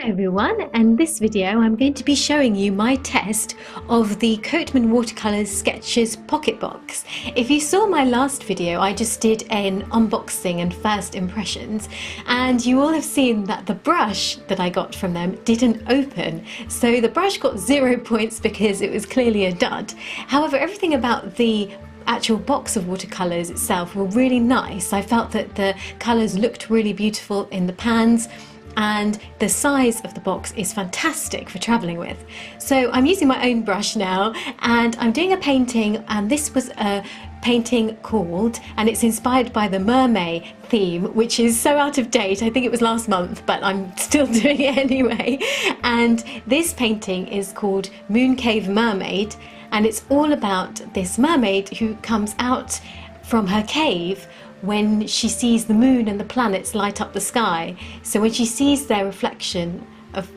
Hello everyone, and in this video I'm going to be showing you my test of the Cotman Watercolors Sketches Pocket Box. If you saw my last video, I just did an unboxing and first impressions, and you all have seen that the brush that I got from them didn't open. So the brush got 0 points because it was clearly a dud. However, everything about the actual box of watercolors itself were really nice. I felt that the colors looked really beautiful in the pans, and the size of the box is fantastic for traveling with. So I'm using my own brush now, and I'm doing a painting, and this was a painting called, and it's inspired by the mermay theme, which is so out of date. I think it was last month, but I'm still doing it anyway. And this painting is called Cave Mermaid, and it's all about this mermaid who comes out from her cave when she sees the moon and the planets light up the sky. So when she sees their reflection of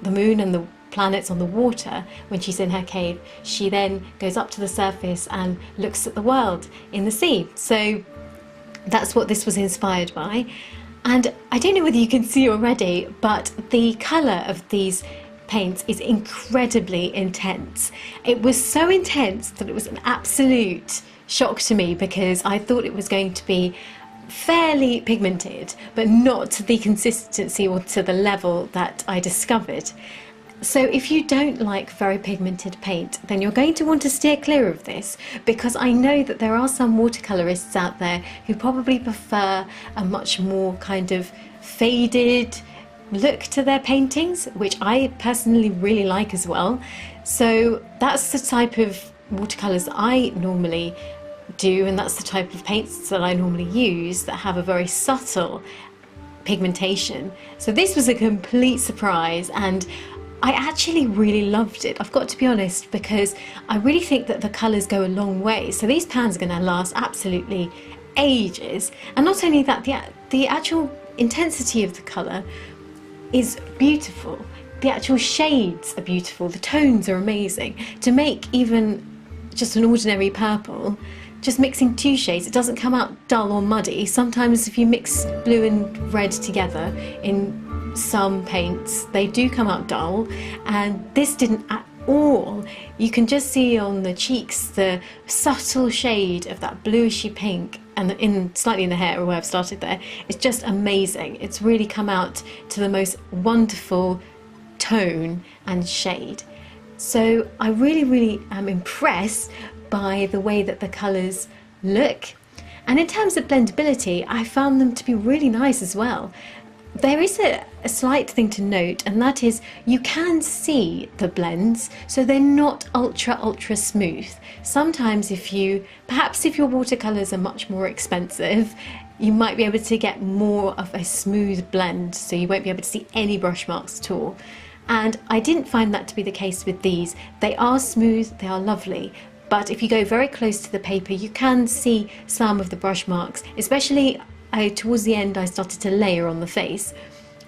the moon and the planets on the water when she's in her cave, she then goes up to the surface and looks at the world in the sea. So that's what this was inspired by. And I don't know whether you can see already, but the colour of these paints is incredibly intense. It was so intense that it was an absolute shock to me, because I thought it was going to be fairly pigmented, but not to the consistency or to the level that I discovered. So if you don't like very pigmented paint, then you're going to want to steer clear of this, because I know that there are some watercolorists out there who probably prefer a much more kind of faded look to their paintings, which I personally really like as well. So that's the type of watercolors I normally do, and that's the type of paints that I normally use that have a very subtle pigmentation. So this was a complete surprise, and I actually really loved it, I've got to be honest, because I really think that the colours go a long way. So these pans are going to last absolutely ages, and not only that, the actual intensity of the colour is beautiful. The actual shades are beautiful, the tones are amazing. To make even just an ordinary purple, just mixing 2 shades, it doesn't come out dull or muddy. Sometimes if you mix blue and red together in some paints, they do come out dull, and this didn't at all. You can just see on the cheeks the subtle shade of that bluishy pink, and slightly in the hair where I've started there. It's just amazing. It's really come out to the most wonderful tone and shade. So I really am impressed by the way that the colours look. And in terms of blendability, I found them to be really nice as well. There is a slight thing to note, and that is you can see the blends, so they're not ultra smooth. Sometimes perhaps if your watercolours are much more expensive, you might be able to get more of a smooth blend, so you won't be able to see any brush marks at all. And I didn't find that to be the case with these. They are smooth, they are lovely, but if you go very close to the paper, you can see some of the brush marks, especially towards the end I started to layer on the face.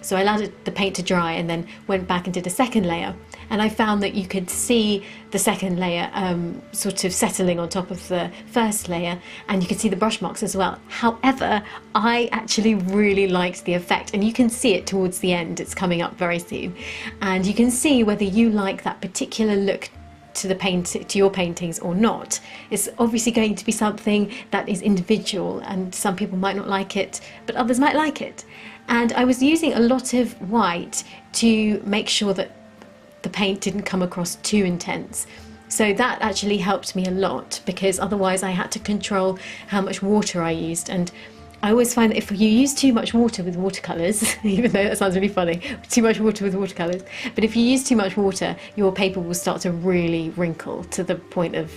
So I allowed the paint to dry and then went back and did a second layer, and I found that you could see the second layer sort of settling on top of the first layer, and you could see the brush marks as well. However, I actually really liked the effect, and you can see it towards the end. It's coming up very soon, and you can see whether you like that particular look to your paintings or not. It's obviously going to be something that is individual, and some people might not like it, but others might like it. And I was using a lot of white to make sure that the paint didn't come across too intense. So that actually helped me a lot, because otherwise I had to control how much water I used. And I always find that if you use too much water with watercolours, even though that sounds really funny, too much water with watercolours, but if you use too much water, your paper will start to really wrinkle to the point of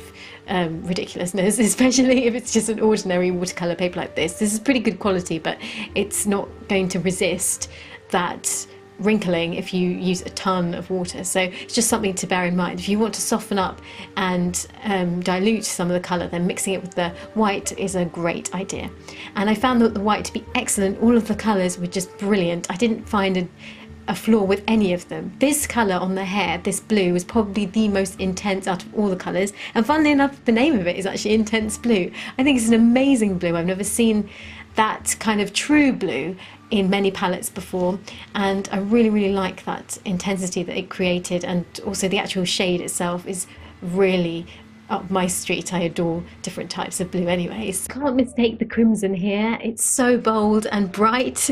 ridiculousness, especially if it's just an ordinary watercolour paper like this. This is pretty good quality, but it's not going to resist that wrinkling if you use a ton of water. So it's just something to bear in mind. If you want to soften up and dilute some of the colour, then mixing it with the white is a great idea. And I found that the white to be excellent. All of the colours were just brilliant. I didn't find a flaw with any of them. This colour on the hair, this blue, was probably the most intense out of all the colours, and funnily enough the name of it is actually Intense Blue. I think it's an amazing blue. I've never seen that kind of true blue in many palettes before, and I really like that intensity that it created, and also the actual shade itself is really up my street. I adore different types of blue anyways. Can't mistake the crimson here. It's so bold and bright,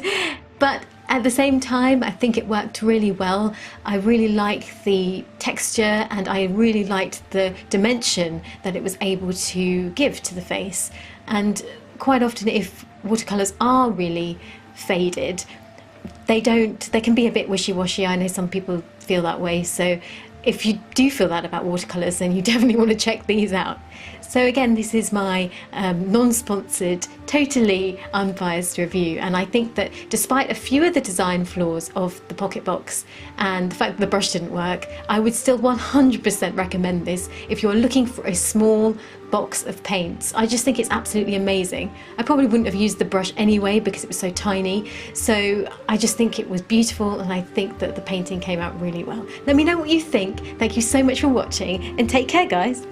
but at the same time I think it worked really well. I really like the texture, and I really liked the dimension that it was able to give to the face. And quite often, if watercolors are really faded, they can be a bit wishy-washy. I know some people feel that way, so if you do feel that about watercolors, then you definitely want to check these out. So again, this is my non-sponsored, totally unbiased review, and I think that despite a few of the design flaws of the pocket box and the fact that the brush didn't work, I would still 100% recommend this if you're looking for a small box of paints. I just think it's absolutely amazing. I probably wouldn't have used the brush anyway because it was so tiny, so I just think it was beautiful, and I think that the painting came out really well. Let me know what you think. Thank you so much for watching, and take care, guys.